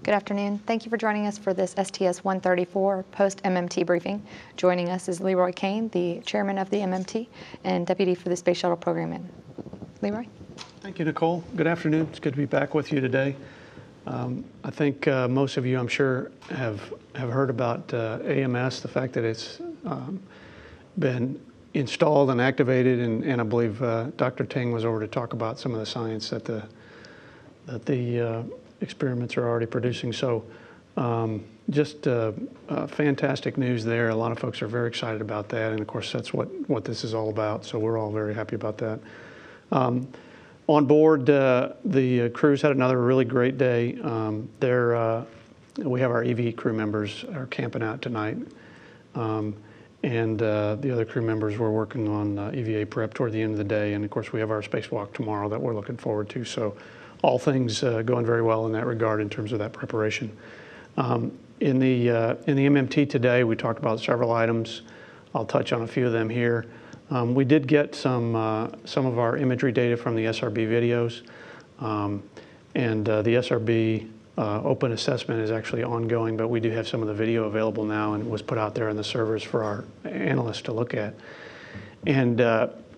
Good afternoon. Thank you for joining us for this STS-134 post-MMT briefing. Joining us is Leroy Kane, the chairman of the MMT and deputy for the Space Shuttle Program. Leroy? Thank you, Nicole. Good afternoon. It's good to be back with you today. I think most of you, I'm sure, have heard about AMS, the fact that it's been installed and activated, and I believe Dr. Ting was over to talk about some of the science that the experiments are already producing. So just fantastic news there. A lot of folks are very excited about that, and of course that's what this is all about, so we're all very happy about that. On board, the crews had another really great day. We have our EV crew members are camping out tonight, and the other crew members were working on EVA prep toward the end of the day, and of course we have our spacewalk tomorrow that we're looking forward to. So all things going very well in that regard in terms of that preparation. In the MMT today, we talked about several items. I'll touch on a few of them here. We did get some of our imagery data from the SRB videos, and the SRB open assessment is actually ongoing, but we do have some of the video available now, and it was put out there on the servers for our analysts to look at. And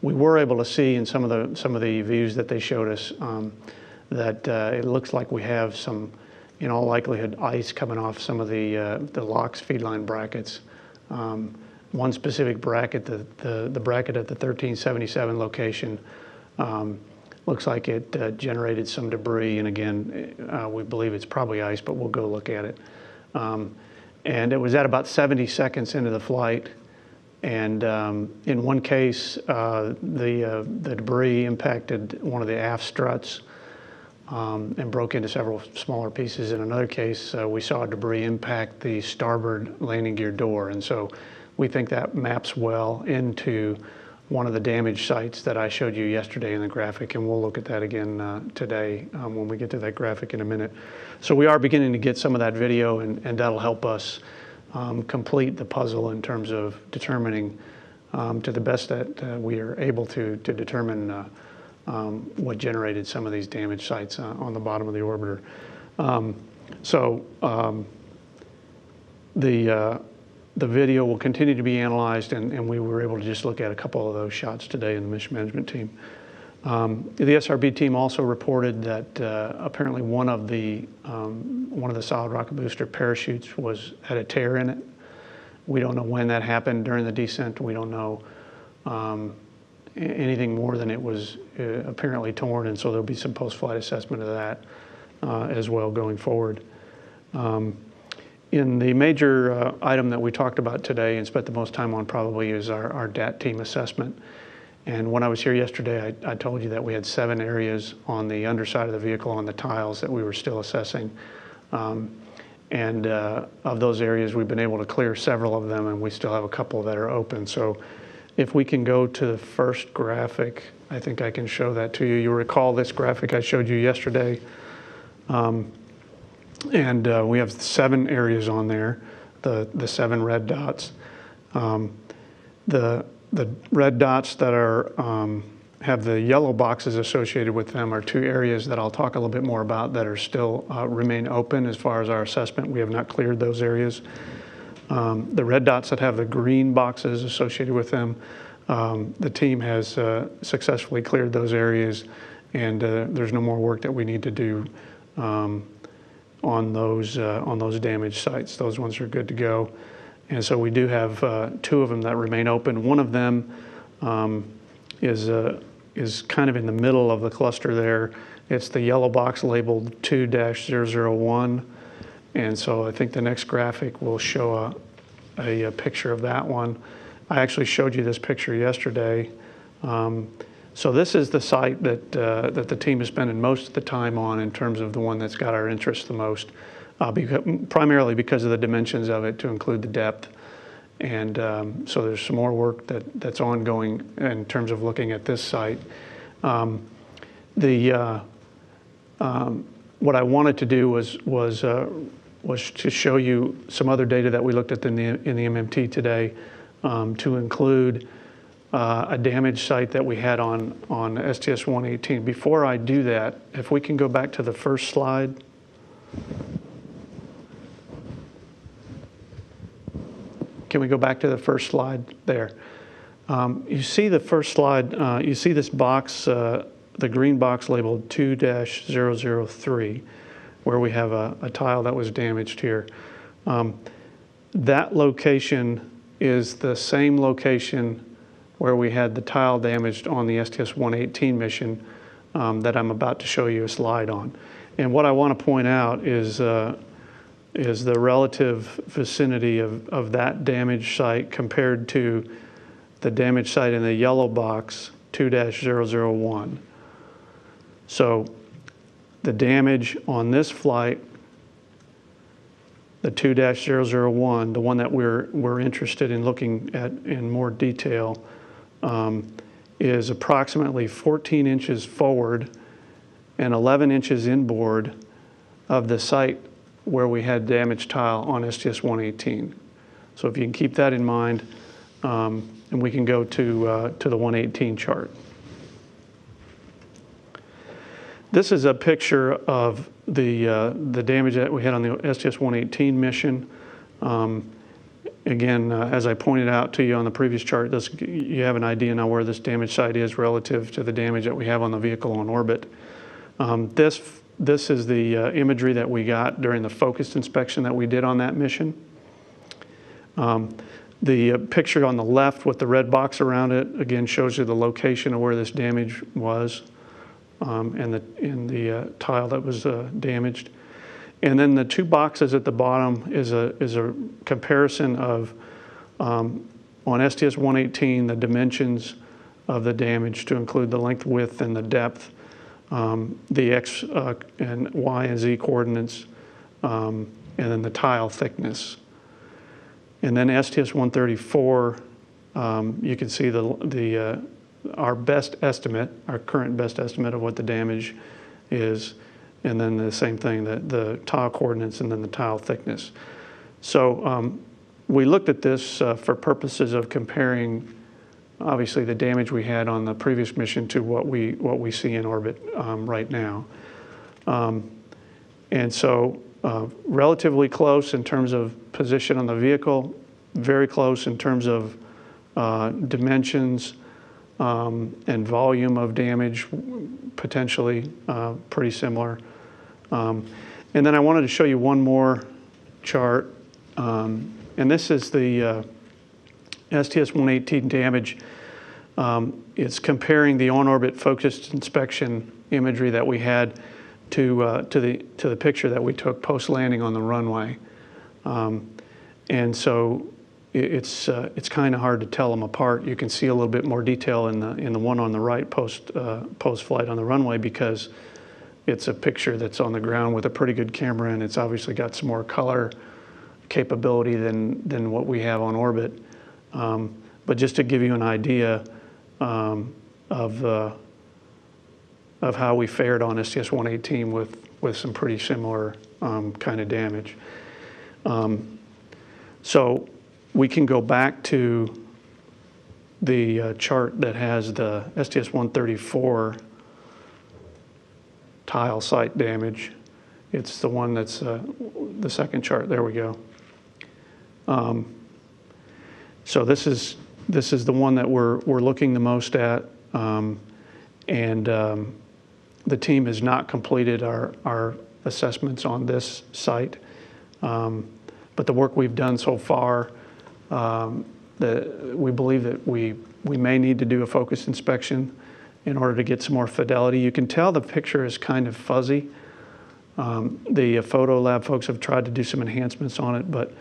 we were able to see in some of the views that they showed us that it looks like we have some, in all likelihood, ice coming off some of the LOX feed line brackets. One specific bracket, the bracket at the 1377 location, looks like it generated some debris, and again, we believe it's probably ice, but we'll go look at it. And it was at about 70 seconds into the flight, and in one case, the debris impacted one of the aft struts and broke into several smaller pieces. In another case, we saw debris impact the starboard landing gear door, and so we think that maps well into one of the damaged sites that I showed you yesterday in the graphic, and we'll look at that again today when we get to that graphic in a minute. So we are beginning to get some of that video, and that'll help us complete the puzzle in terms of determining to the best that we are able to determine what generated some of these damaged sites on the bottom of the orbiter. The video will continue to be analyzed, and we were able to just look at a couple of those shots today in the mission management team. The SRB team also reported that apparently one of the solid rocket booster parachutes had a tear in it. We don't know when that happened during the descent. We don't know anything more than it was apparently torn, and so there'll be some post-flight assessment of that as well going forward. In the major item that we talked about today and spent the most time on probably is our DAT team assessment. And when I was here yesterday, I told you that we had 7 areas on the underside of the vehicle on the tiles that we were still assessing. And of those areas, we've been able to clear several of them, and we still have a couple that are open. So if we can go to the first graphic, I think I can show that to you. You'll recall this graphic I showed you yesterday. And we have 7 areas on there, the 7 red dots. The red dots that are have the yellow boxes associated with them are 2 areas that I'll talk a little bit more about that are still remain open as far as our assessment. We have not cleared those areas. The red dots that have the green boxes associated with them, the team has successfully cleared those areas, and there's no more work that we need to do on those damaged sites. Those ones are good to go. And so we do have 2 of them that remain open. One of them is kind of in the middle of the cluster there. It's the yellow box labeled 2-001. And so I think the next graphic will show a picture of that one. I actually showed you this picture yesterday. So this is the site that the team is spending most of the time on in terms of the one that's got our interest the most, primarily because of the dimensions of it to include the depth. And so there's some more work that's ongoing in terms of looking at this site. What I wanted to do was to show you some other data that we looked at in the MMT today, to include a damaged site that we had on STS-118. Before I do that, if we can go back to the first slide. can we go back to the first slide there? You see the first slide, you see this box, the green box labeled 2-003, where we have a tile that was damaged here. That location is the same location where we had the tile damaged on the STS-118 mission that I'm about to show you a slide on. And what I want to point out is the relative vicinity of that damaged site compared to the damaged site in the yellow box, 2-001. So the damage on this flight, the 2-001, the one that we're interested in looking at in more detail, is approximately 14 inches forward and 11 inches inboard of the site where we had damaged tile on STS-118. So if you can keep that in mind, and we can go to the 118 chart. This is a picture of the damage that we had on the STS-118 mission. Again, as I pointed out to you on the previous chart, you have an idea now where this damage site is relative to the damage that we have on the vehicle on orbit. This is the imagery that we got during the focused inspection that we did on that mission. The picture on the left with the red box around it, again, shows you the location of where this damage was and the tile that was damaged. And then the two boxes at the bottom is a comparison of, on STS-118, the dimensions of the damage to include the length, width, and the depth, the X and Y and Z coordinates, and then the tile thickness. And then STS-134, you can see our best estimate, our current best estimate of what the damage is, and then the same thing, the tile coordinates and then the tile thickness. So we looked at this for purposes of comparing, obviously, the damage we had on the previous mission to what we see in orbit right now. And so relatively close in terms of position on the vehicle, very close in terms of dimensions and volume of damage, potentially pretty similar. And then I wanted to show you one more chart, and this is the STS-118 damage. It's comparing the on-orbit focused inspection imagery that we had to the picture that we took post-landing on the runway. And so it's kind of hard to tell them apart. You can see a little bit more detail in the one on the right post-flight on the runway, because it's a picture that's on the ground with a pretty good camera, and it's obviously got some more color capability than what we have on orbit. But just to give you an idea of how we fared on STS-118 with some pretty similar kind of damage. So we can go back to the chart that has the STS-134 tile site damage. It's the one that's the second chart. There we go. So this is the one that we're looking the most at, and the team has not completed our assessments on this site, but the work we've done so far, we believe that we may need to do a focused inspection in order to get some more fidelity. You can tell the picture is kind of fuzzy. The photo lab folks have tried to do some enhancements on it, but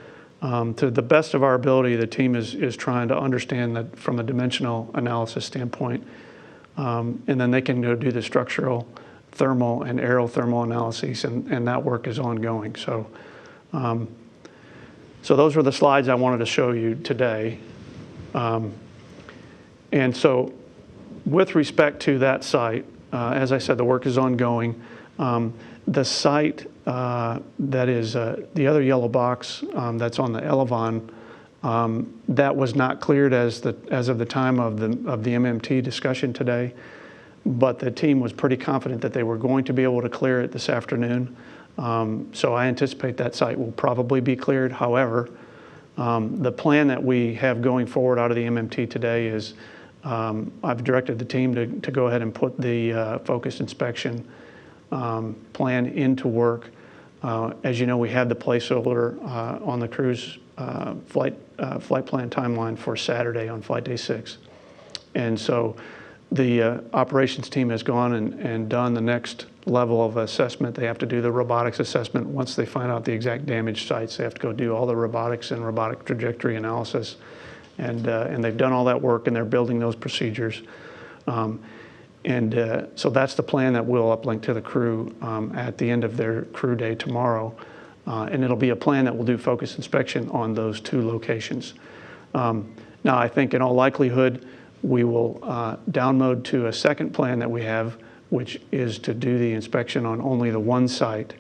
to the best of our ability, the team is trying to understand that from a dimensional analysis standpoint, and then they can go do the structural, thermal, and aerothermal analyses, and that work is ongoing. So, so those were the slides I wanted to show you today. And so with respect to that site, as I said, the work is ongoing. The site that is the other yellow box that's on the Elevon, that was not cleared as of the time of the MMT discussion today, but the team was pretty confident that they were going to be able to clear it this afternoon. So I anticipate that site will probably be cleared. However, The plan that we have going forward out of the MMT today is I've directed the team to go ahead and put the focused inspection plan into work. As you know, we had the placeholder on the crew's flight plan timeline for Saturday on flight day 6. And so the operations team has gone and done the next level of assessment. They have to do the robotics assessment. Once they find out the exact damage sites, they have to go do all the robotics and robotic trajectory analysis. And they've done all that work, and they're building those procedures. So that's the plan that we'll uplink to the crew at the end of their crew day tomorrow. And it'll be a plan that will do focus inspection on those 2 locations. Now, I think in all likelihood, we will downmode to a second plan that we have, which is to do the inspection on only the one site,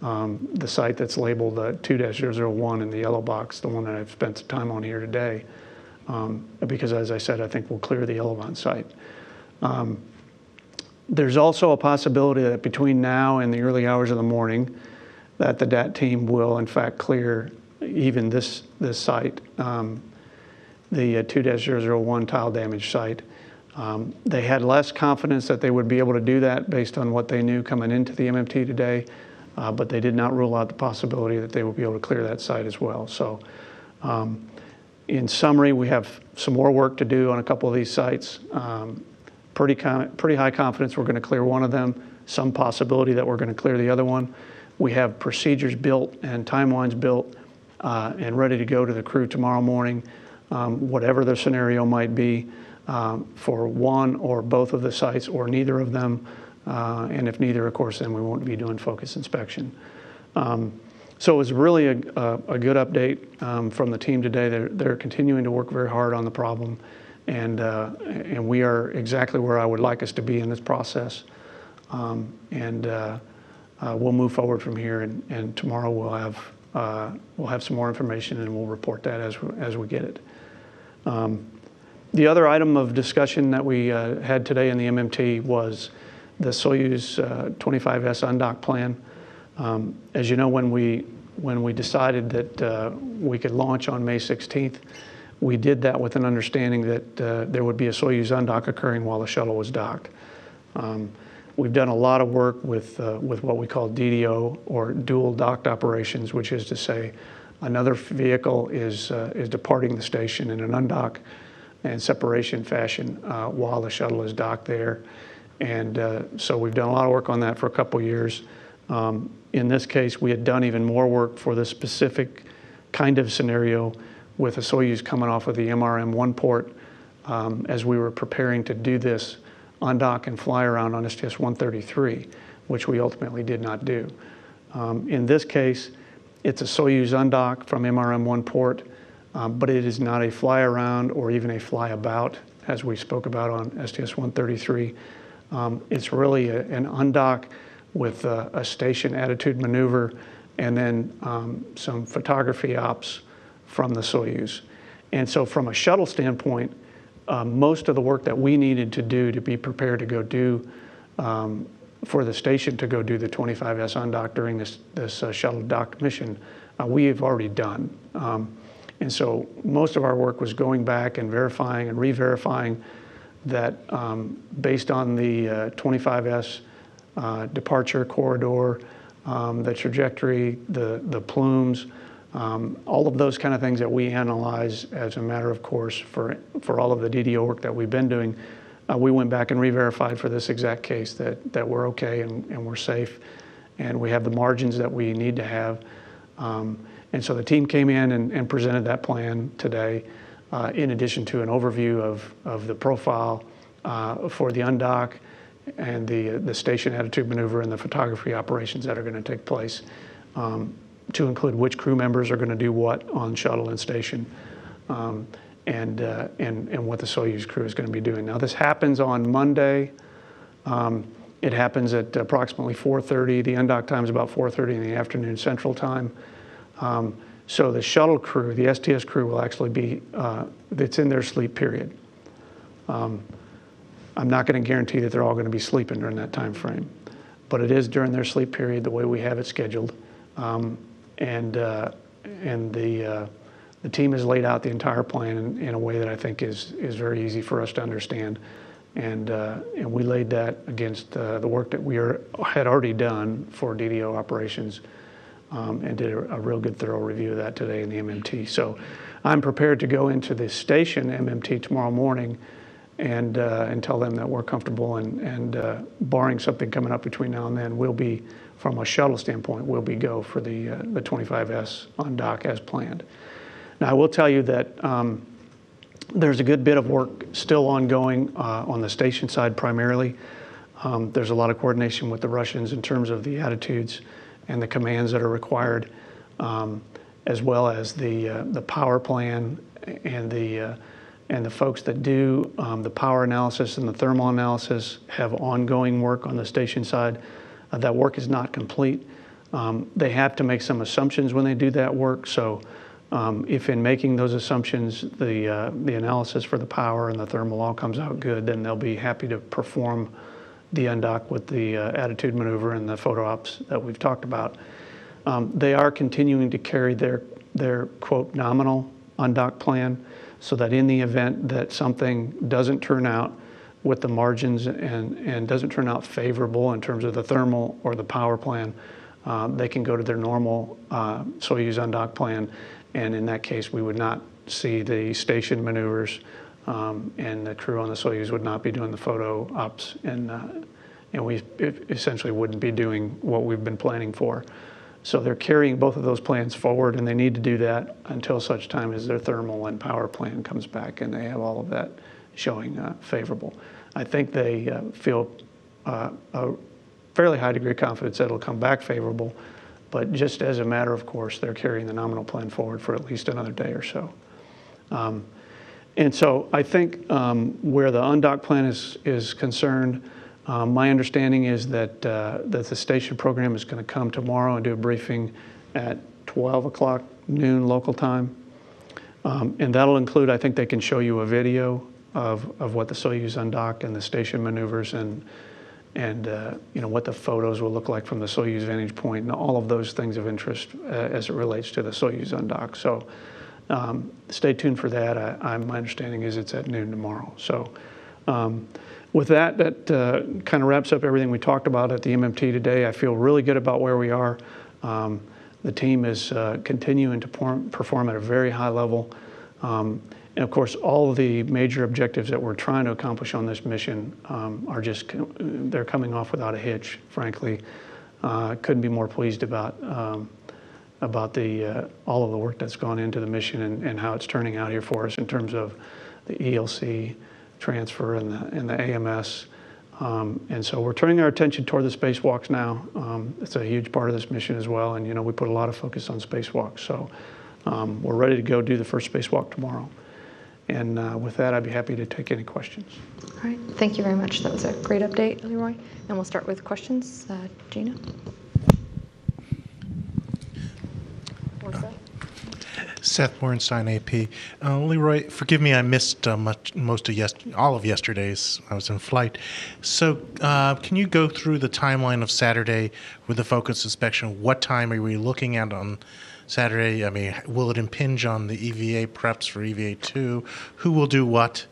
the site that's labeled 2-001 in the yellow box, the one that I've spent some time on here today. Because, as I said, I think we'll clear the Elevon site. There's also a possibility that between now and the early hours of the morning, that the DAT team will, in fact, clear even this site, the 2-001 tile damage site. They had less confidence that they would be able to do that based on what they knew coming into the MMT today, but they did not rule out the possibility that they would be able to clear that site as well. So in summary, we have some more work to do on a couple of these sites. Pretty high confidence we're going to clear one of them, some possibility that we're going to clear the other one. We have procedures built and timelines built and ready to go to the crew tomorrow morning, whatever the scenario might be for one or both of the sites or neither of them. And if neither, of course, then we won't be doing focus inspection. So it was really a good update from the team today. They're continuing to work very hard on the problem, and we are exactly where I would like us to be in this process. We'll move forward from here, and tomorrow we'll have some more information, and we'll report that as we get it. The other item of discussion that we had today in the MMT was the Soyuz 25S undock plan. As you know, when we decided that we could launch on May 16th, we did that with an understanding that there would be a Soyuz undock occurring while the shuttle was docked. We've done a lot of work with what we call DDO, or dual docked operations, which is to say another vehicle is departing the station in an undock and separation fashion while the shuttle is docked there. And so we've done a lot of work on that for a couple years. In this case, we had done even more work for this specific kind of scenario with a Soyuz coming off of the MRM-1 port as we were preparing to do this undock and fly around on STS-133, which we ultimately did not do. In this case, it's a Soyuz undock from MRM-1 port, but it is not a fly around or even a fly about, as we spoke about on STS-133. It's really an undock with a station attitude maneuver and then some photography ops from the Soyuz. And so from a shuttle standpoint, most of the work that we needed to do to be prepared to go do for the station to go do the 25S undock during this shuttle dock mission, we have already done. And so most of our work was going back and verifying and re-verifying that based on the 25S departure corridor, the trajectory, the plumes, all of those kind of things that we analyze as a matter of course for all of the DDO work that we've been doing, we went back and re-verified for this exact case that we're okay and we're safe and we have the margins that we need to have. And so the team came in and presented that plan today in addition to an overview of the profile for the undock and the station attitude maneuver and the photography operations that are going to take place, to include which crew members are going to do what on shuttle and station, and what the Soyuz crew is going to be doing. Now this happens on Monday. It happens at approximately 4:30. The undock time is about 4:30 in the afternoon Central Time. So the shuttle crew, the STS crew, will actually be, it's in their sleep period. I'm not going to guarantee that they're all going to be sleeping during that time frame, but it is during their sleep period the way we have it scheduled. And the the team has laid out the entire plan in a way that I think is very easy for us to understand. And we laid that against the work that we had already done for DDO operations, and did a real good thorough review of that today in the MMT. So I'm prepared to go into the station MMT tomorrow morning and tell them that we're comfortable, and barring something coming up between now and then, we'll be, from a shuttle standpoint, we'll be go for the 25S on dock as planned. Now I will tell you that there's a good bit of work still ongoing on the station side primarily. There's a lot of coordination with the Russians in terms of the attitudes and the commands that are required, as well as the power plan and the folks that do the power analysis and the thermal analysis have ongoing work on the station side. That work is not complete. They have to make some assumptions when they do that work. So if in making those assumptions, the analysis for the power and the thermal all comes out good, then they'll be happy to perform the undock with the attitude maneuver and the photo ops that we've talked about. They are continuing to carry their quote nominal undock plan, so that in the event that something doesn't turn out with the margins and doesn't turn out favorable in terms of the thermal or the power plan, they can go to their normal Soyuz undock plan, and in that case we would not see the station maneuvers, and the crew on the Soyuz would not be doing the photo ops, and we essentially wouldn't be doing what we've been planning for. So they're carrying both of those plans forward, and they need to do that until such time as their thermal and power plan comes back and they have all of that showing favorable. I think they feel a fairly high degree of confidence that it'll come back favorable, but just as a matter of course, they're carrying the nominal plan forward for at least another day or so. And so I think where the undock plan is concerned, my understanding is that the station program is going to come tomorrow and do a briefing at 12 o'clock noon local time. And that'll include, I think they can show you a video of what the Soyuz undock and the station maneuvers and you know, what the photos will look like from the Soyuz vantage point and all of those things of interest as it relates to the Soyuz undock. So stay tuned for that. My understanding is it's at noon tomorrow. So with that kind of wraps up everything we talked about at the MMT today. I feel really good about where we are. The team is continuing to perform at a very high level. And of course, all of the major objectives that we're trying to accomplish on this mission are just, they're coming off without a hitch, frankly. Couldn't be more pleased about all of the work that's gone into the mission and how it's turning out here for us in terms of the ELC transfer and the AMS. And so we're turning our attention toward the spacewalks now. It's a huge part of this mission as well. And, you know, we put a lot of focus on spacewalks. So we're ready to go do the first spacewalk tomorrow. And with that, I'd be happy to take any questions. All right. Thank you very much. That was a great update, Leroy. And we'll start with questions. Gina? Or Seth? Seth Bornstein, AP. Leroy, forgive me, I missed all of yesterday's. I was in flight. So can you go through the timeline of Saturday with the focus inspection? What time are we looking at on Saturday? I mean, will it impinge on the EVA preps for EVA 2? Who will do what?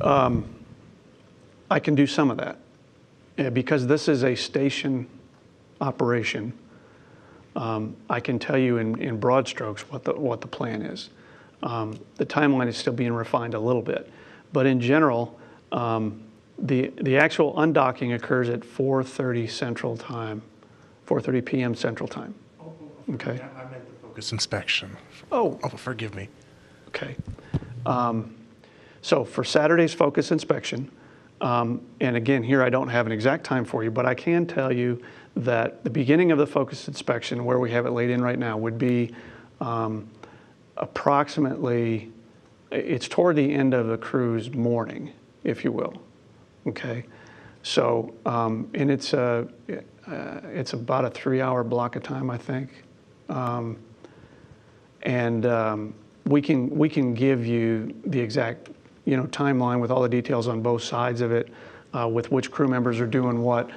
I can do some of that. Because this is a station operation, I can tell you in broad strokes what the plan is. The timeline is still being refined a little bit. But in general, the actual undocking occurs at 4:30 Central Time, 4:30 p.m. Central Time. Okay. I meant the focus inspection. Oh, forgive me. Okay. So for Saturday's focus inspection, and again, here I don't have an exact time for you, but I can tell you that the beginning of the focus inspection, where we have it laid in right now, would be approximately, it's toward the end of the crew's morning, if you will. Okay. So, and it's about a 3-hour block of time, I think. We can give you the exact, you know, timeline with all the details on both sides of it, with which crew members are doing what.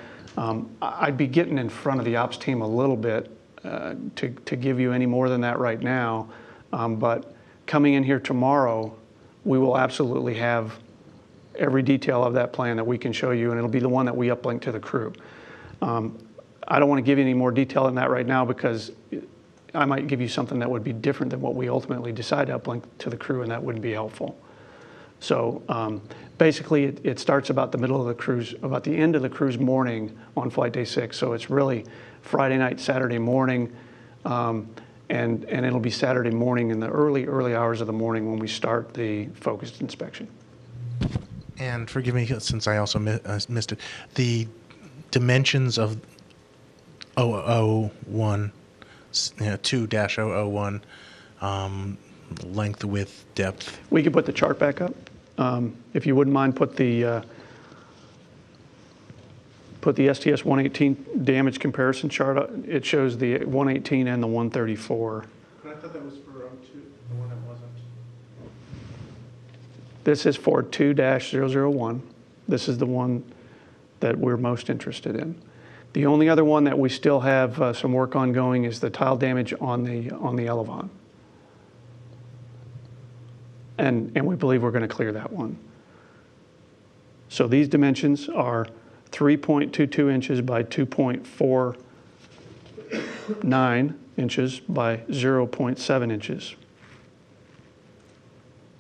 I'd be getting in front of the ops team a little bit to give you any more than that right now. But coming in here tomorrow, we will absolutely have every detail of that plan that we can show you, and it'll be the one that we uplink to the crew. I don't want to give you any more detail than that right now because I might give you something that would be different than what we ultimately decide to uplink to the crew, and that wouldn't be helpful. So basically, it starts about the middle of the cruise, about the end of the cruise morning on flight day 6. So it's really Friday night, Saturday morning, and it'll be Saturday morning in the early hours of the morning when we start the focused inspection. And forgive me, since I also missed it, the dimensions of 001, 2-001, length, width, depth. We could put the chart back up. If you wouldn't mind, put the STS-118 damage comparison chart up. It shows the 118 and the 134. But I thought that was for 02, the one that wasn't. This is for 2-001. This is the one that we're most interested in. The only other one that we still have some work ongoing is the tile damage on the Elevon. And we believe we're going to clear that one. So these dimensions are 3.22 inches by 2.49 inches by 0.7 inches.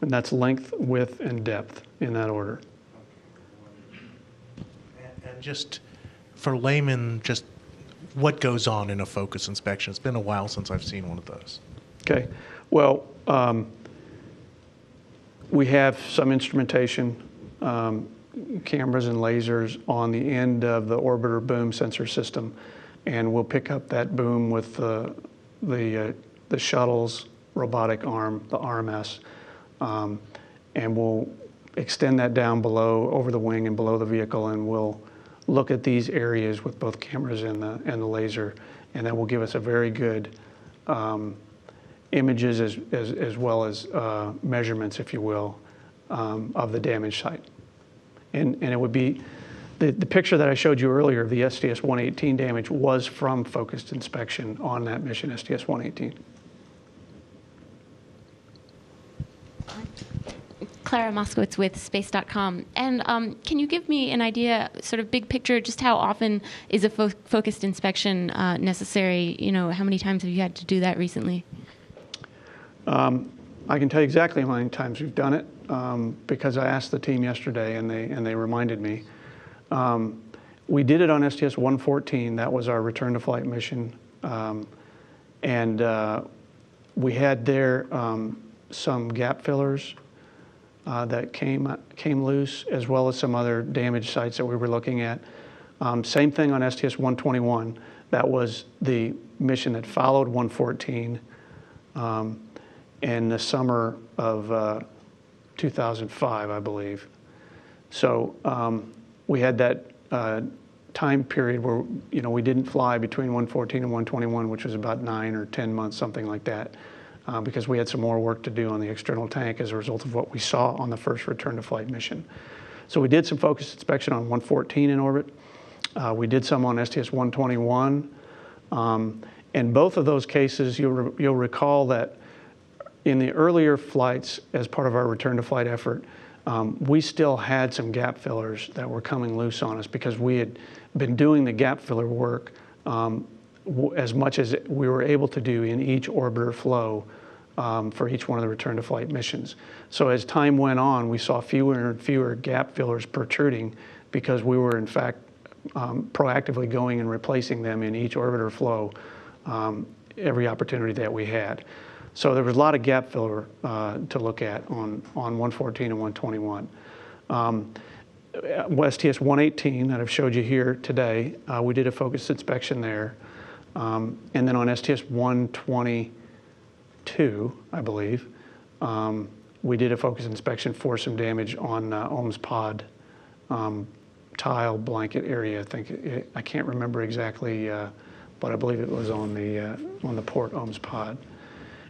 And that's length, width, and depth in that order. And just for laymen, just what goes on in a focus inspection? It's been a while since I've seen one of those. Okay. Well, we have some instrumentation, cameras and lasers on the end of the orbiter boom sensor system, and we'll pick up that boom with the shuttle's robotic arm, the RMS, and we'll extend that down below, over the wing and below the vehicle, and we'll look at these areas with both cameras and the laser, and that will give us a very good images as well as measurements, if you will, of the damage site. And it would be, the picture that I showed you earlier of the STS-118 damage was from focused inspection on that mission, STS-118. Clara Moskowitz with Space.com. And can you give me an idea, sort of big picture, just how often is a focused inspection necessary? You know, how many times have you had to do that recently? I can tell you exactly how many times we've done it because I asked the team yesterday and they reminded me. We did it on STS-114. That was our return to flight mission. And we had there some gap fillers that came loose, as well as some other damaged sites that we were looking at. Same thing on STS-121. That was the mission that followed 114 in the summer of 2005, I believe. So we had that time period where we didn't fly between 114 and 121, which was about 9 or 10 months, something like that. Because we had some more work to do on the external tank as a result of what we saw on the first return to flight mission. So we did some focused inspection on 114 in orbit. We did some on STS-121. In both of those cases, you'll recall that in the earlier flights, as part of our return to flight effort, we still had some gap fillers that were coming loose on us because we had been doing the gap filler work as much as we were able to do in each orbiter flow for each one of the return to flight missions. So as time went on, we saw fewer and fewer gap fillers protruding because we were in fact proactively going and replacing them in each orbiter flow every opportunity that we had. So there was a lot of gap filler to look at on 114 and 121. STS-118 that I've showed you here today, we did a focused inspection there. And then on STS-122, I believe, we did a focus inspection for some damage on OMS pod tile blanket area. I can't remember exactly, but I believe it was on the port OMS pod.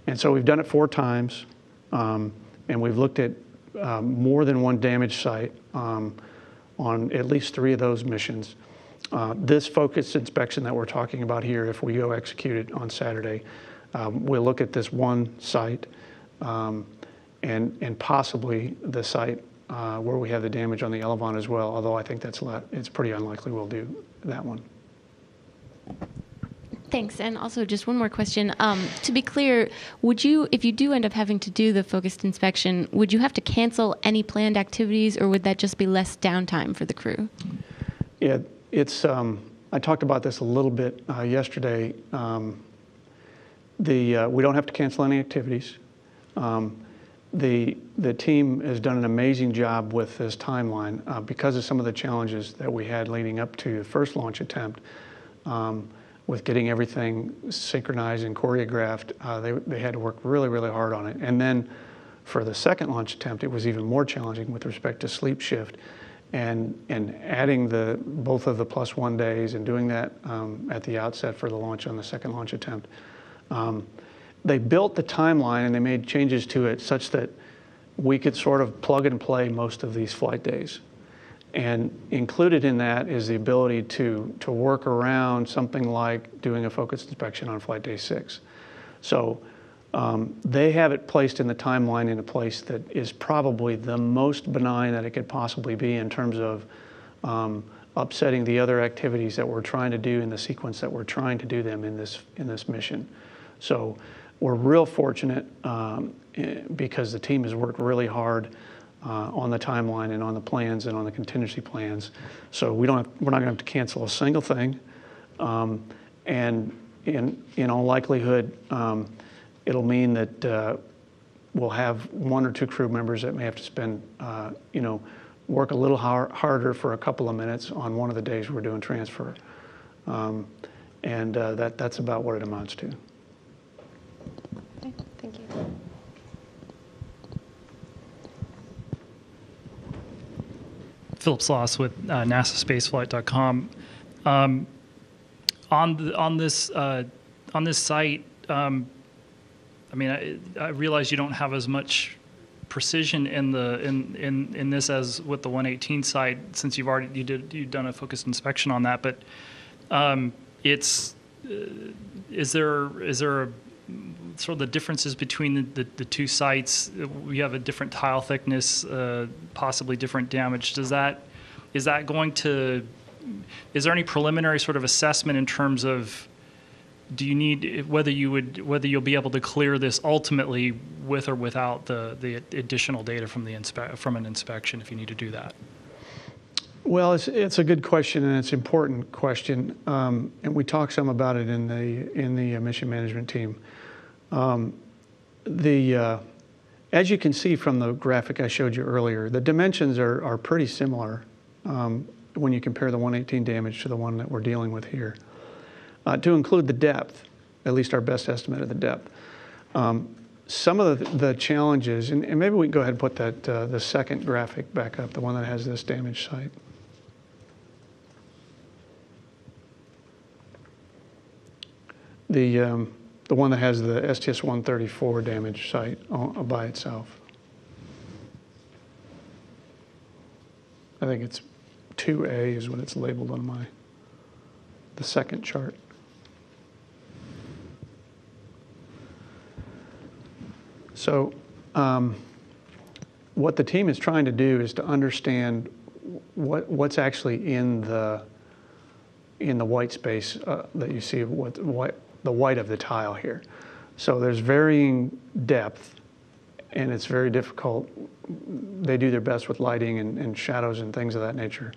And so we've done it 4 times, and we've looked at more than one damage site on at least 3 of those missions. This focused inspection that we're talking about here, if we go execute it on Saturday, we'll look at this one site and possibly the site where we have the damage on the Elevon as well, although I think it's pretty unlikely we'll do that one. Thanks. And also just one more question. To be clear, would you, if you do end up having to do the focused inspection, would you have to cancel any planned activities, or would that just be less downtime for the crew? Yeah, it's, I talked about this a little bit yesterday. We don't have to cancel any activities. The team has done an amazing job with this timeline because of some of the challenges that we had leading up to the first launch attempt. With getting everything synchronized and choreographed, they had to work really, really hard on it. And then for the second launch attempt, it was even more challenging with respect to sleep shift and adding both of the +1 days and doing that at the outset for the launch on the second launch attempt. They built the timeline and they made changes to it such that we could sort of plug and play most of these flight days. And included in that is the ability to work around something like doing a focused inspection on flight day 6. So they have it placed in the timeline in a place that is probably the most benign that it could possibly be in terms of upsetting the other activities that we're trying to do in the sequence that we're trying to do them in this mission. So we're real fortunate because the team has worked really hard on the timeline and on the plans and on the contingency plans. So we're not going to have to cancel a single thing. And in all likelihood, it'll mean that we'll have 1 or 2 crew members that may have to spend, work a little harder for a couple of minutes on one of the days we're doing transfer. That's about what it amounts to. Okay, thank you. Philip Sloss with NASASpaceflight.com. On this site, I realize you don't have as much precision in this as with the 118 site, since you've done a focused inspection on that. But is there a sort of the differences between the two sites? We have a different tile thickness, possibly different damage. Is there any preliminary sort of assessment in terms of whether you'll be able to clear this ultimately with or without the additional data from an inspection, if you need to do that? Well, it's a good question, and it's an important question, and we talked some about it in the mission management team. As you can see from the graphic I showed you earlier, the dimensions are pretty similar when you compare the 118 damage to the one that we're dealing with here. To include the depth, at least our best estimate of the depth. Some of the challenges, and maybe we can go ahead and put that the second graphic back up, the one that has this damaged site. The one that has the STS-134 damaged site by itself. I think it's 2A is what it's labeled on the second chart. So what the team is trying to do is to understand what's actually in the white space that you see, the white of the tile here. So there's varying depth, and it's very difficult. They do their best with lighting and shadows and things of that nature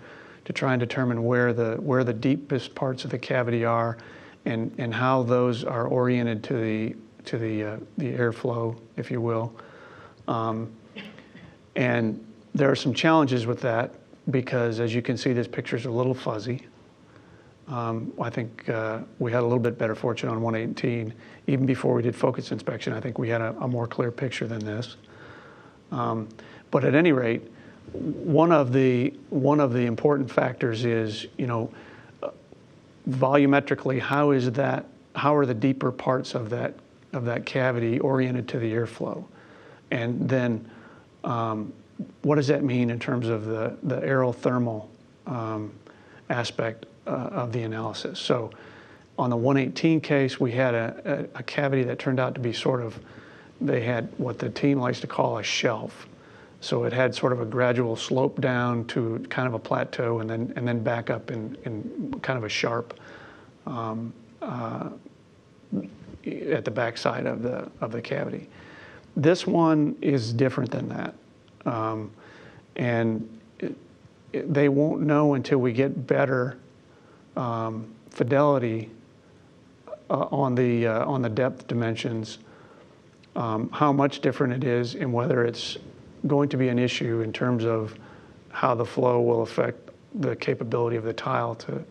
to try and determine where the deepest parts of the cavity are, and how those are oriented to the airflow, if you will. And there are some challenges with that because, as you can see, this picture's a little fuzzy. I think we had a little bit better fortune on 118. Even before we did focus inspection, I think we had a more clear picture than this. But at any rate, one of the important factors is, volumetrically, how are the deeper parts of that cavity oriented to the airflow? And then what does that mean in terms of the aerothermal aspect the analysis. So on the 118 case, we had a cavity that turned out to be they had what the team likes to call a shelf. So it had sort of a gradual slope down to kind of a plateau, and then back up in kind of a sharp at the backside of the cavity. This one is different than that, and they won't know until we get better fidelity on the depth dimensions how much different it is, and whether it's going to be an issue in terms of how the flow will affect the capability of the tile to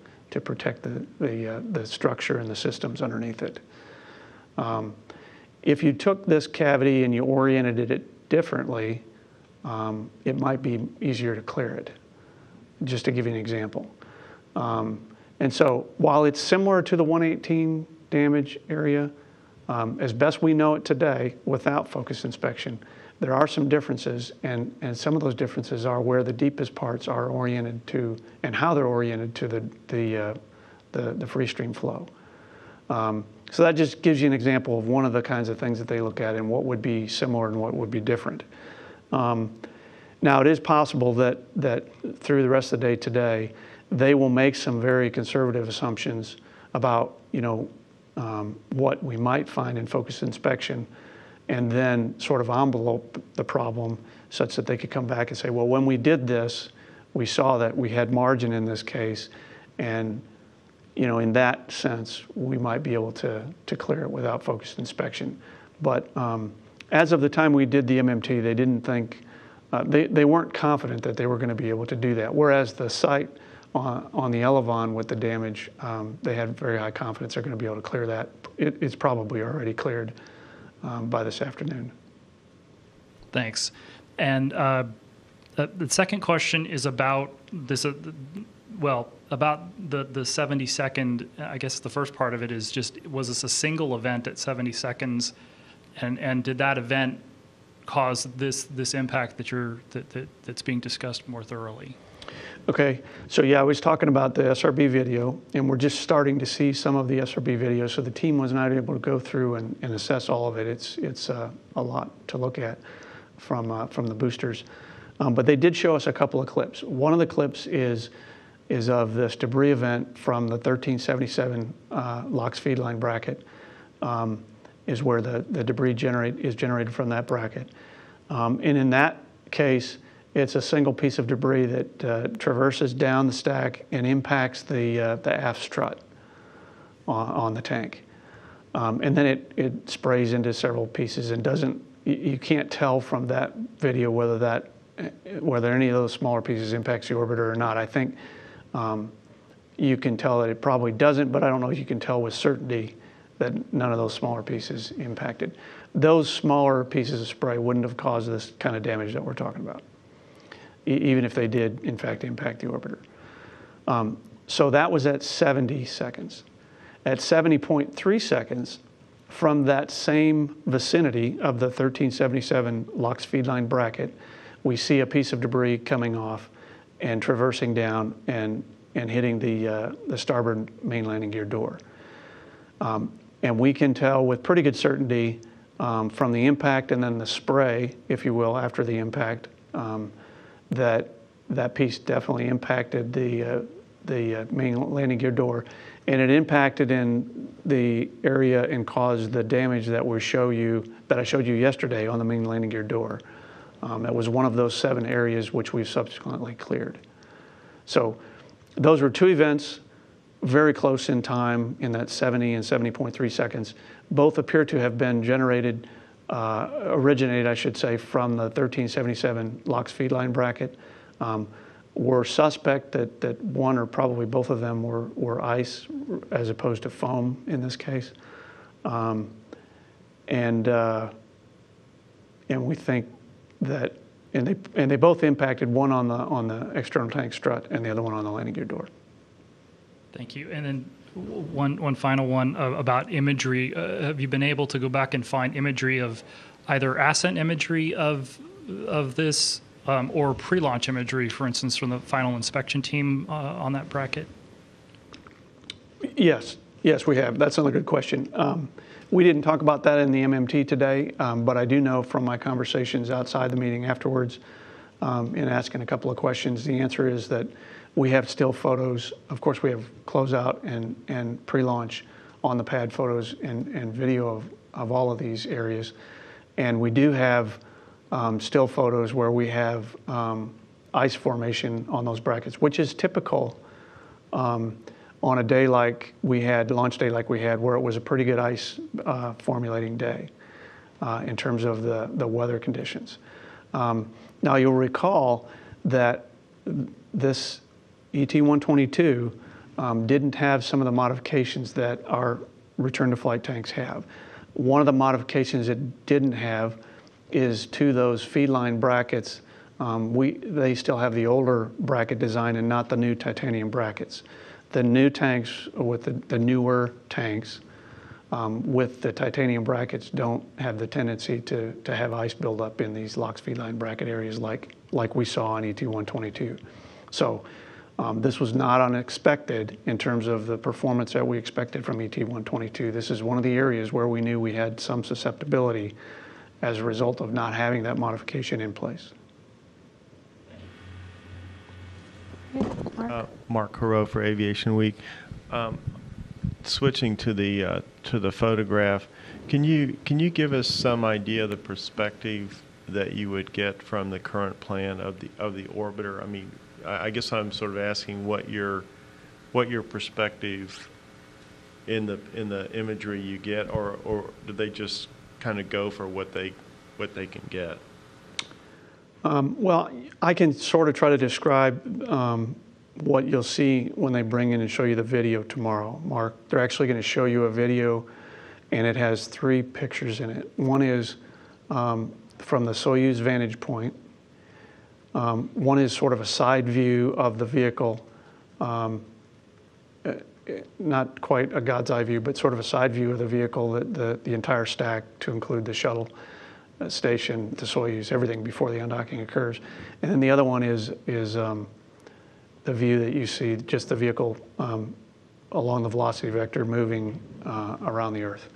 protect the structure and the systems underneath it. If you took this cavity and you oriented it differently, it might be easier to clear it, just to give you an example. And so while it's similar to the 118 damage area, as best we know it today without focused inspection, there are some differences, and some of those differences are where the deepest parts are oriented to and how they're oriented to the free stream flow. So that just gives you an example of one of the kinds of things that they look at and what would be similar and what would be different. Now, it is possible that through the rest of the day today, they will make some very conservative assumptions about, what we might find in focused inspection, and then sort of envelope the problem such that they could come back and say, well, when we did this, we saw that we had margin in this case, and in that sense, we might be able to clear it without focused inspection. But as of the time we did the MMT, they didn't think, they weren't confident that they were going to be able to do that. Whereas the site on the Elevon with the damage, they had very high confidence they're going to be able to clear that. It's probably already cleared by this afternoon. Thanks. And the second question is about this. About the 70-second. I guess the first part of it is just, was this a single event at 70 seconds, and did that event cause this impact that's being discussed more thoroughly? Okay, so yeah, I was talking about the SRB video, and we're just starting to see some of the SRB video, so the team was not able to go through and assess all of it. It's a lot to look at from the boosters. But they did show us a couple of clips. One of the clips is of this debris event from the 1377 LOX feed line bracket, is where the debris is generated from that bracket. And in that case, it's a single piece of debris that traverses down the stack and impacts the aft strut on the tank. And then it sprays into several pieces and you can't tell from that video whether any of those smaller pieces impacts the orbiter or not. I think you can tell that it probably doesn't, but I don't know if you can tell with certainty that none of those smaller pieces impacted. Those smaller pieces of spray wouldn't have caused this kind of damage that we're talking about, even if they did, in fact, impact the orbiter. So that was at 70 seconds. At 70.3 seconds, from that same vicinity of the 1377 LOX feed line bracket, we see a piece of debris coming off and traversing down and hitting the starboard main landing gear door. And we can tell with pretty good certainty from the impact and then the spray, if you will, after the impact, that piece definitely impacted the main landing gear door, and it impacted in the area and caused the damage that I showed you yesterday on the main landing gear door. That was one of those 7 areas which we've subsequently cleared. So those were 2 events, very close in time, in that 70 and 70.3 seconds. Both appear to have been originated, I should say, from the 1377 LOX feed line bracket. We're suspect that one or probably both of them were ice as opposed to foam in this case. And we think that, and they both impacted, one on the external tank strut and the other one on the landing gear door. Thank you. And then one final one about imagery. Have you been able to go back and find imagery of either ascent imagery of this or pre-launch imagery, for instance, from the final inspection team on that bracket? Yes, yes, we have. That's another good question. We didn't talk about that in the MMT today, but I do know from my conversations outside the meeting afterwards, in asking a couple of questions, the answer is that we have still photos. Of course, we have closeout and pre-launch on the pad photos and video of all of these areas. And we do have still photos where we have ice formation on those brackets, which is typical on a day like we had, launch day like we had, where it was a pretty good ice formulating day in terms of the weather conditions. Now you'll recall that this ET-122 didn't have some of the modifications that our return to flight tanks have. One of the modifications it didn't have is to those feed line brackets. They still have the older bracket design and not the new titanium brackets. The new tanks with the newer tanks with the titanium brackets don't have the tendency to have ice build up in these LOX feed line bracket areas like we saw on ET-122. So this was not unexpected in terms of the performance that we expected from ET-122. This is one of the areas where we knew we had some susceptibility as a result of not having that modification in place. Mark Haro for Aviation Week. Switching to the photograph, can you give us some idea of the perspective that you would get from the current plan of the orbiter? I mean, I guess I'm sort of asking what your perspective in the imagery you get, or do they just kind of go for what they can get? Well, I can sort of try to describe what you'll see when they bring in and show you the video tomorrow, Mark. They're actually going to show you a video, and it has 3 pictures in it. One is from the Soyuz vantage point. One is sort of a side view of the vehicle, not quite a God's eye view, but sort of a side view of the vehicle, the entire stack to include the shuttle station, the Soyuz, everything before the undocking occurs. And then the other one is the view that you see, just the vehicle along the velocity vector moving around the Earth.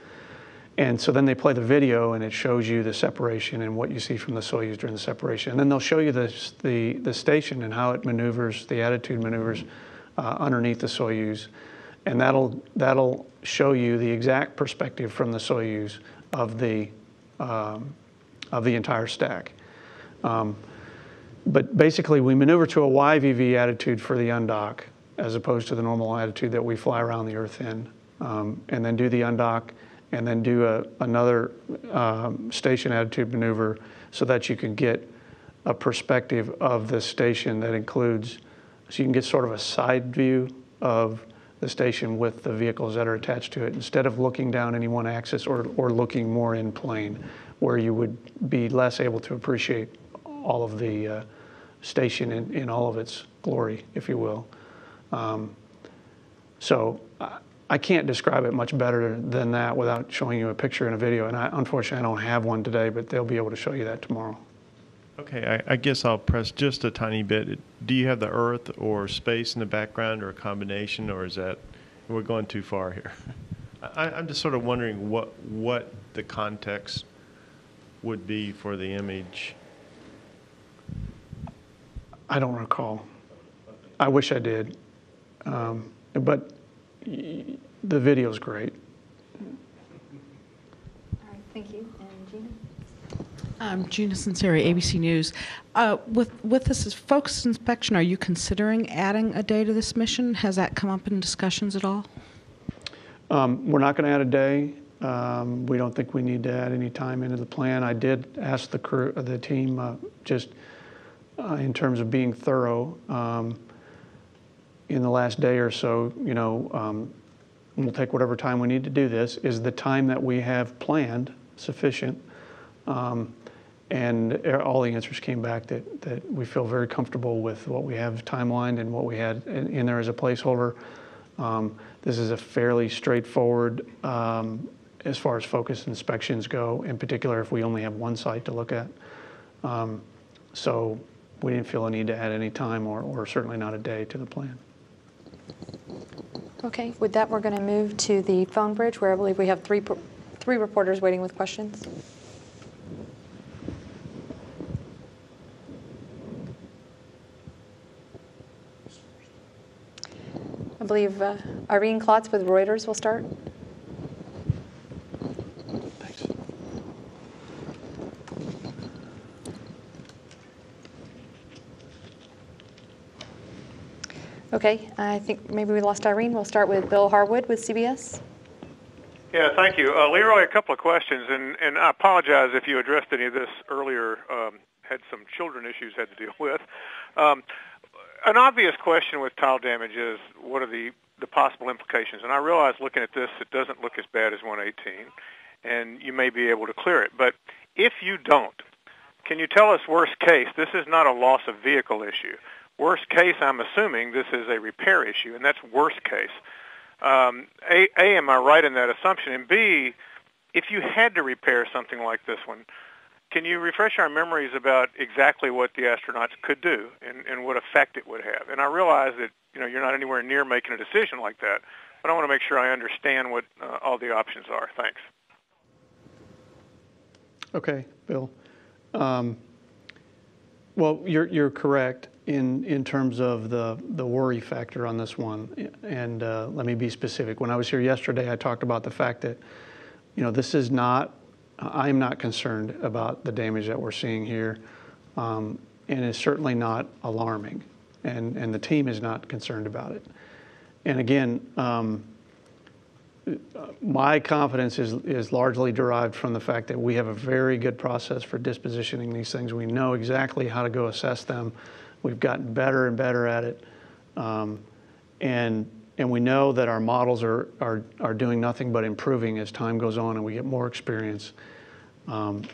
And so then they play the video, and it shows you the separation and what you see from the Soyuz during the separation. And then they'll show you the station and how it maneuvers, the attitude maneuvers underneath the Soyuz. And that'll show you the exact perspective from the Soyuz of the entire stack. But basically, we maneuver to a YVV attitude for the undock, as opposed to the normal attitude that we fly around the Earth in, and then do the undock, and then do another station attitude maneuver so that you can get a perspective of the station that includes, so you can get sort of a side view of the station with the vehicles that are attached to it, instead of looking down any one axis or looking more in plane, where you would be less able to appreciate all of the station in all of its glory, if you will. So I can't describe it much better than that without showing you a picture and a video. And unfortunately, I don't have one today, but they'll be able to show you that tomorrow. Okay, I guess I'll press just a tiny bit. Do you have the Earth or space in the background, or a combination, or is that, we're going too far here? I'm just sort of wondering what the context would be for the image. I don't recall. I wish I did. But the video's great. All right, thank you. And Gina? I'm Gina Sinceri, ABC News. With this as focused inspection, are you considering adding a day to this mission? Has that come up in discussions at all? We're not going to add a day. We don't think we need to add any time into the plan. I did ask the team just in terms of being thorough in the last day or so, we'll take whatever time we need to do this. Is the time that we have planned sufficient? And all the answers came back that we feel very comfortable with what we have timelined and what we had in there as a placeholder. This is a fairly straightforward as far as focused inspections go, in particular if we only have one site to look at. So we didn't feel a need to add any time or certainly not a day to the plan. Okay, with that, we're going to move to the phone bridge, where I believe we have three reporters waiting with questions. I believe Irene Klotz with Reuters will start. Thanks. Okay, I think maybe we lost Irene. We'll start with Bill Harwood with CBS. Yeah, thank you. Leroy, a couple of questions, and I apologize if you addressed any of this earlier. Had some children issues had to deal with. An obvious question with tile damage is, what are the possible implications? And I realize looking at this, it doesn't look as bad as 118, and you may be able to clear it. But if you don't, can you tell us worst case? This is not a loss of vehicle issue. Worst case, I'm assuming this is a repair issue, and that's worst case. A, am I right in that assumption? And B, if you had to repair something like this one, can you refresh our memories about exactly what the astronauts could do and what effect it would have? And I realize that you're not anywhere near making a decision like that, but I want to make sure I understand what all the options are. Thanks. Okay, Bill. Well, you're correct in terms of the worry factor on this one. And let me be specific. When I was here yesterday, I talked about the fact that, this is not, I'm not concerned about the damage that we're seeing here. And it's certainly not alarming. And the team is not concerned about it. And again, my confidence is largely derived from the fact that we have a very good process for dispositioning these things. We know exactly how to go assess them. We've gotten better and better at it. And we know that our models are doing nothing but improving as time goes on and we get more experience. And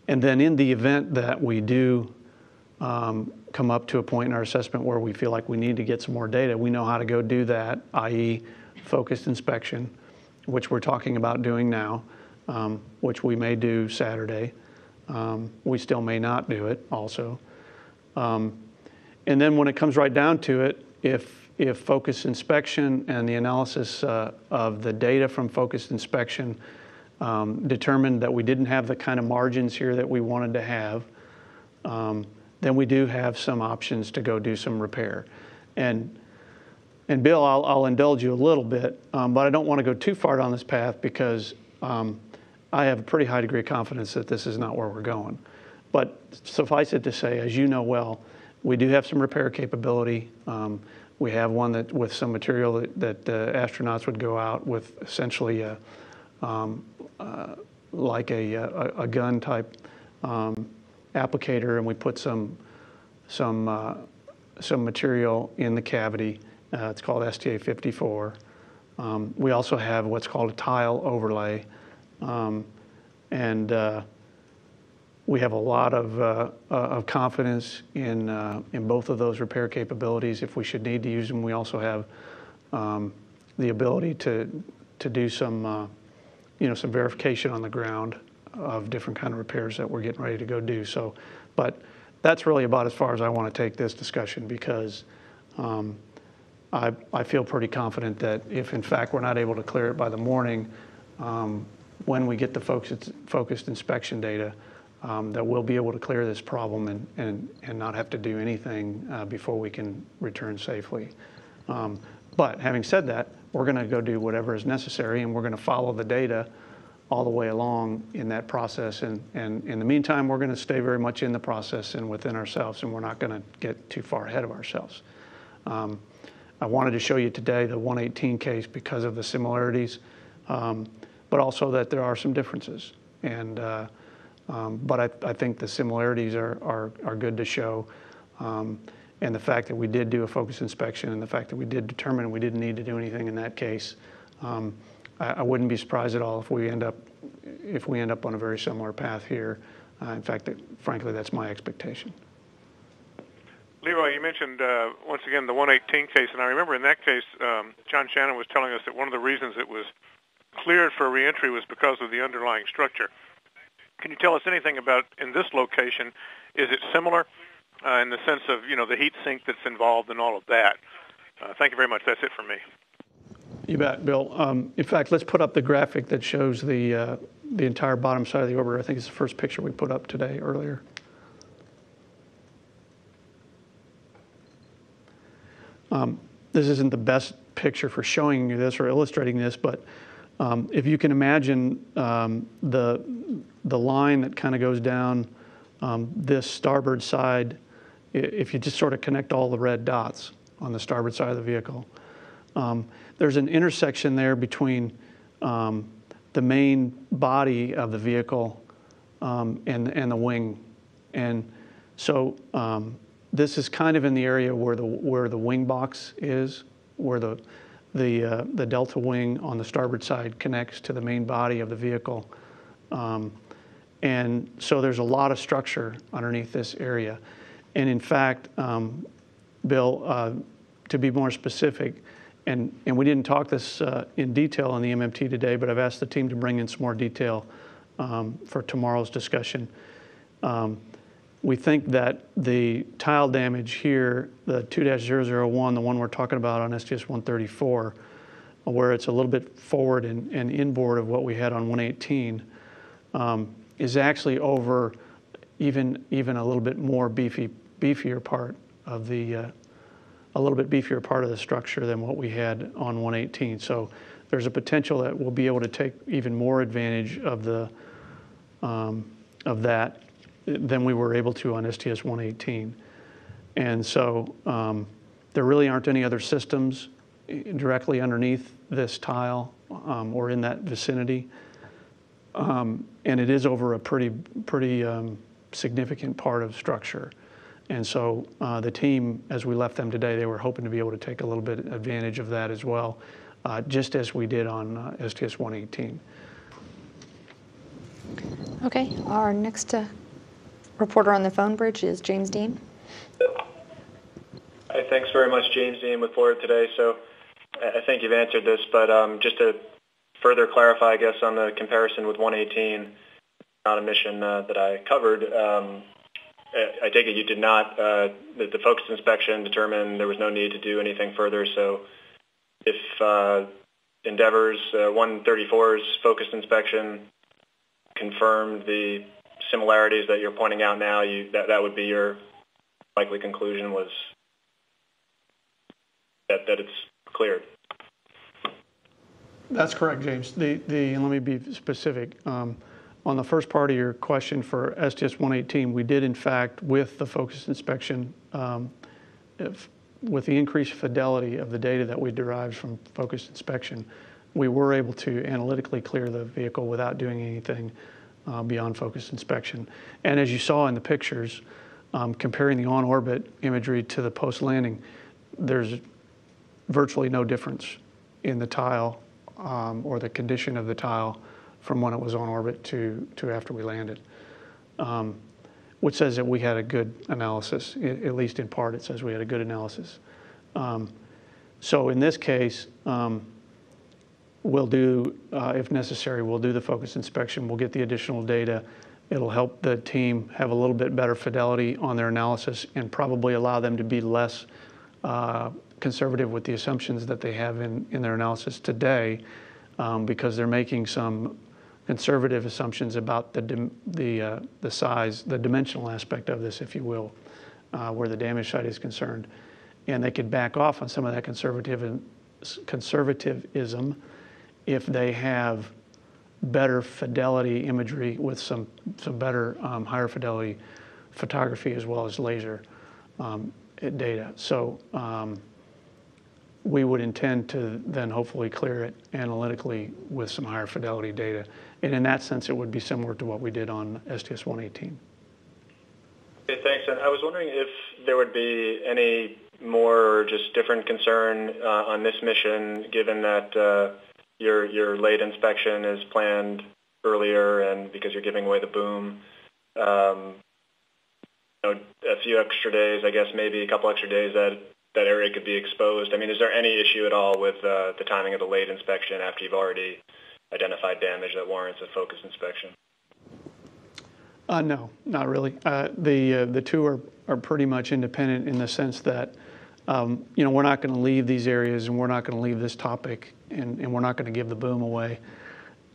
then in the event that we do come up to a point in our assessment where we feel like we need to get some more data, we know how to go do that, i.e. focused inspection, which we're talking about doing now, which we may do Saturday. We still may not do it also. And then when it comes right down to it, if focused inspection and the analysis of the data from focused inspection determined that we didn't have the kind of margins here that we wanted to have, then we do have some options to go do some repair. And Bill, I'll indulge you a little bit, but I don't want to go too far down this path because I have a pretty high degree of confidence that this is not where we're going. But suffice it to say, as you know well, we do have some repair capability. We have one that with some material that astronauts would go out with, essentially like a gun type applicator, and we put some material in the cavity. It's called STA 54. We also have what's called a tile overlay, and we have a lot of confidence in both of those repair capabilities. If we should need to use them, we also have the ability to do some some verification on the ground of different kind of repairs that we're getting ready to go do. So, but that's really about as far as I want to take this discussion, because I feel pretty confident that if in fact we're not able to clear it by the morning, when we get the focused inspection data, that we'll be able to clear this problem and not have to do anything before we can return safely. But having said that, we're going to go do whatever is necessary, and we're going to follow the data all the way along in that process. And in the meantime, we're going to stay very much in the process and within ourselves, and we're not going to get too far ahead of ourselves. I wanted to show you today the 118 case because of the similarities, but also that there are some differences. And but I think the similarities are good to show. And the fact that we did do a focus inspection and the fact that we did determine we didn't need to do anything in that case, I wouldn't be surprised at all if we end up on a very similar path here. In fact, frankly, that's my expectation. Leroy, you mentioned once again the 118 case, and I remember in that case, John Shannon was telling us that one of the reasons it was cleared for reentry was because of the underlying structure. Can you tell us anything about, in this location, is it similar in the sense of, the heat sink that's involved and all of that? Thank you very much. That's it for me. You bet, Bill. In fact, let's put up the graphic that shows the entire bottom side of the orbiter. I think it's the first picture we put up today earlier. This isn't the best picture for showing you this or illustrating this, but if you can imagine the line that kind of goes down this starboard side, if you just sort of connect all the red dots on the starboard side of the vehicle, there's an intersection there between the main body of the vehicle and the wing, and so this is kind of in the area where the wing box is, where the delta wing on the starboard side connects to the main body of the vehicle, and so there's a lot of structure underneath this area, and in fact, Bill, to be more specific. And we didn't talk this in detail on the MMT today, but I've asked the team to bring in some more detail for tomorrow's discussion. We think that the tile damage here, the 2-001, the one we're talking about on STS-134, where it's a little bit forward and inboard of what we had on 118, is actually over even a little bit more beefier part of the a little bit beefier part of the structure than what we had on 118. So there's a potential that we'll be able to take even more advantage of that than we were able to on STS-118. And so there really aren't any other systems directly underneath this tile or in that vicinity. And it is over a pretty significant part of structure. And so the team, as we left them today, they were hoping to be able to take a little bit of advantage of that as well, just as we did on STS-118. Okay, our next reporter on the phone bridge is James Dean. Hi, thanks very much, James Dean with Florida Today. So I think you've answered this, but just to further clarify, I guess, on the comparison with 118, not a mission that I covered, I take it you did not, the focus inspection determined there was no need to do anything further. So if Endeavor's 134's focused inspection confirmed the similarities that you're pointing out now, that would be your likely conclusion, was that it's cleared. That's correct, James. And let me be specific. On the first part of your question for STS-118, we did, in fact, with the focus inspection, with the increased fidelity of the data that we derived from focus inspection, we were able to analytically clear the vehicle without doing anything beyond focus inspection. And as you saw in the pictures, comparing the on-orbit imagery to the post-landing, there's virtually no difference in the tile or the condition of the tile from when it was on orbit to after we landed, which says that we had a good analysis. At least in part, it says we had a good analysis. So in this case, we'll do, if necessary, we'll do the focus inspection. We'll get the additional data. It'll help the team have a little bit better fidelity on their analysis and probably allow them to be less conservative with the assumptions that they have in their analysis today, because they're making some conservative assumptions about the size, the dimensional aspect of this, if you will, where the damage site is concerned. And they could back off on some of that conservativism if they have better fidelity imagery with some better higher fidelity photography as well as laser data. So we would intend to then hopefully clear it analytically with some higher fidelity data. And in that sense, it would be similar to what we did on STS-118. Okay, thanks. And I was wondering if there would be any more or just different concern on this mission, given that your late inspection is planned earlier and because you're giving away the boom. A few extra days, I guess maybe a couple extra days that area could be exposed. I mean, is there any issue at all with the timing of the late inspection after you've already identified damage that warrants a focus inspection? No, not really. The two are pretty much independent in the sense that we're not going to leave these areas, and we're not going to leave this topic, and we're not going to give the boom away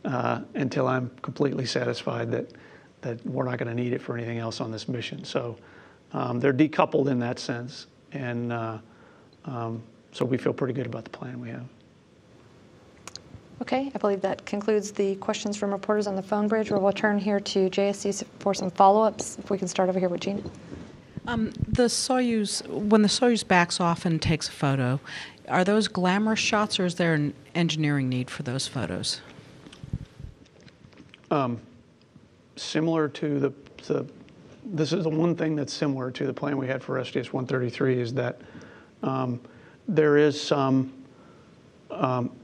until I'm completely satisfied that we're not going to need it for anything else on this mission. So they're decoupled in that sense, and so we feel pretty good about the plan we have. Okay, I believe that concludes the questions from reporters on the phone bridge. We'll turn here to JSC for some follow-ups. If we can start over here with Gina. The Soyuz, when the Soyuz backs off and takes a photo, are those glamorous shots, or is there an engineering need for those photos? Similar to this is the one thing that's similar to the plan we had for STS-133 is that there is some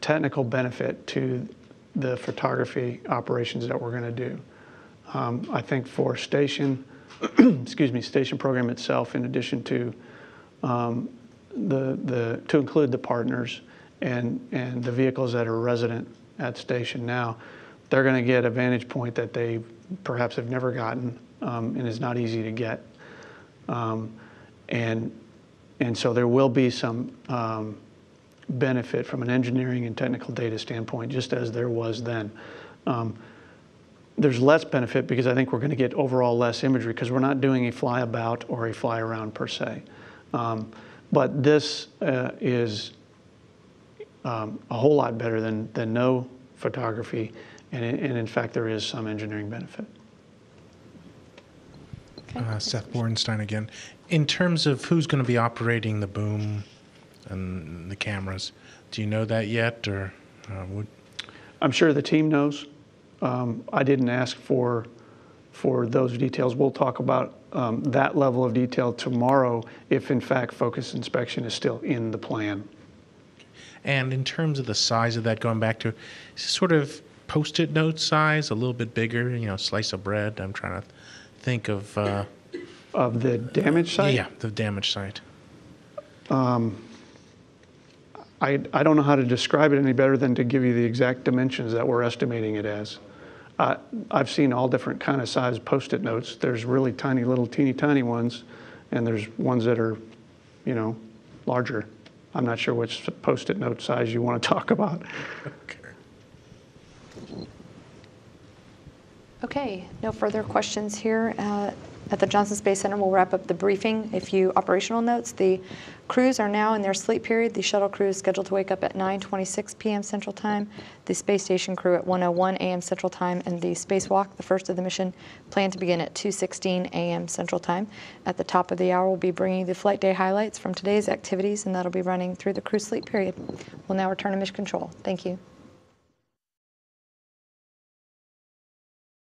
technical benefit to the photography operations that we're going to do. I think for station, station program itself, in addition to to include the partners and the vehicles that are resident at station now, they're going to get a vantage point that they perhaps have never gotten and is not easy to get. And so there will be some benefit from an engineering and technical data standpoint, just as there was then. There's less benefit because I think we're going to get overall less imagery because we're not doing a fly about or a fly around per se. But this is a whole lot better than no photography, and in fact there is some engineering benefit. Seth Borenstein again. In terms of who's going to be operating the boom and the cameras, do you know that yet, or would? I'm sure the team knows. I didn't ask for those details. We'll talk about that level of detail tomorrow if, in fact, focus inspection is still in the plan. And in terms of the size of that, going back to sort of Post-it note size, a little bit bigger, slice of bread. I'm trying to think of the damage site? Yeah, the damage site. I don't know how to describe it any better than to give you the exact dimensions that we're estimating it as. I've seen all different kind of size Post-it notes. There's really tiny, little teeny tiny ones, and there's ones that are, larger. I'm not sure which Post-it note size you want to talk about. Okay, no further questions here at the Johnson Space Center. We'll wrap up the briefing. A few operational notes. The crews are now in their sleep period. The shuttle crew is scheduled to wake up at 9:26 p.m. Central Time, the space station crew at 1:01 a.m. Central Time, and the spacewalk, the first of the mission, planned to begin at 2:16 a.m. Central Time. At the top of the hour, we'll be bringing the flight day highlights from today's activities, and that'll be running through the crew sleep period. We'll now return to Mission Control. Thank you.